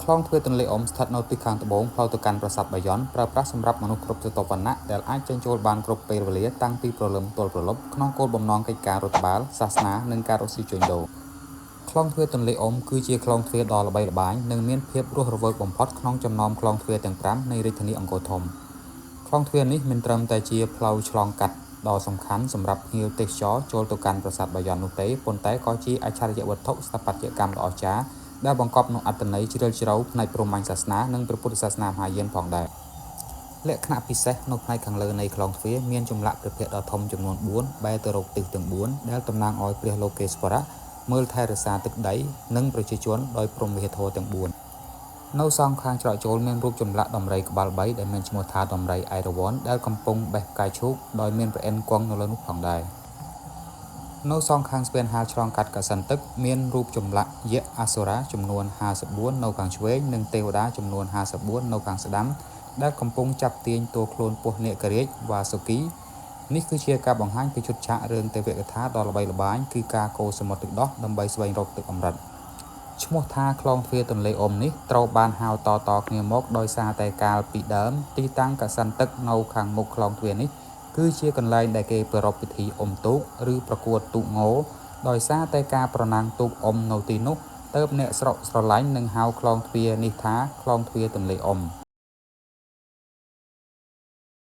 คลองทวีตนเลอมสถัดនៅទីខាងត្បូងផ្លូវទៅកាន់ប្រាសាទបាយ័នប្រើប្រាស់សម្រាប់មនុស្សគ្រប់ស្រទាប់វណ្ណៈដែលអាចចេញចូលបានគ្រប់ពេលវេលាតាំងពីព្រលឹមទល់ព្រលប់ក្នុងគោលបំណងកិច្ចការរដ្ឋបាលសាសនានិងការរកស៊ីជួញដូរខ្លងទ្វារទន្លេអុំគឺជាខ្លងទ្វារដ៏ល្បីល្បាញនិងមានភាពរស់រវើកបំផុតក្នុងចំណោមខ្លងទ្វារទាំង5នៃរាជធានីអង្គរធំខ្លងទ្វារនេះមិនត្រឹមតែជាផ្លូវឆ្លងកាត់ដ៏សំខាន់សម្រាប់ភ្ញៀវទេសចរចូលទៅកាន់ប្រាសាទបាយ័ននោះទេប៉ុន្តែក៏ជាអច្ឆរិយវត្ថុស្ថាបត្យកម្មដ៏អស្ចារ្យដែលបង្កប់នូវអត្ថន័យជ្រាលជ្រៅផ្នែកព្រហ្មញ្ញសាសនានិងព្រះពុទ្ធសាសនាមហាយានផងដែរលក្ខណៈពិសេសនៅផ្នែកខាងលើនៃខ្លងទ្វារមានចម្លាក់ព្រះភ័ក្ត្រដ៏ធំចំនួន4បែរទៅរកទិសទាំង4ដែលតំណាងឲ្យព្រះលោកេស្វរៈមើលថែរក្សាទឹកដីនិងប្រជាជនដោយព្រហ្មវិហារធម៌ទាំង4នៅសងខាងច្រកចូលមានរូបចម្លាក់ដំរីក្បាល3ដែលមានឈ្មោះថាដំរីអៃរវ័នដែលកំពុងបេះផ្កាយឈូកដោយមានព្រះអិនគង់នៅលើនោះផងដែរនៅសងខាងស្ពានហាលឆ្លងកាត់កសិនទឹកមានរូបចម្លាក់យក្សអសុរាចំនួន54នៅខាងឆ្វេងនិងទេវតាចំនួន54នៅខាងស្ដាំដែលកំពុងចាប់ទាញតួខ្លួនពស់នាគរាជវ៉ាសុគីនេះគឺជាការបង្ហាញពីឈុតឆាករឿងទេវកថាដ៏ល្បីល្បាញគឺការកូរសមុទ្រទឹកដោះដើម្បីស្វែងរកទឹកអម្រឹតឈ្មោះថាខ្លងទ្វារទន្លេអុំនេះត្រូវបានហៅតគ្នាមកដោយសារតែកាលពីដើមទីតាំងកសិនទឹកនៅខាងមុខខ្លងទ្វារនេះគឺជាកន្លែងដែលគេប្រារព្ធពិធីអុំទូកឬប្រកួតទូកងោដោយសារតែការប្រណាំងទូកអុំនៅទីនោះទើបអ្នកស្រកស្រឡាញ់នឹងហៅខ្លងទ្វារនេះថាខ្លងទ្វារទន្លេអុំ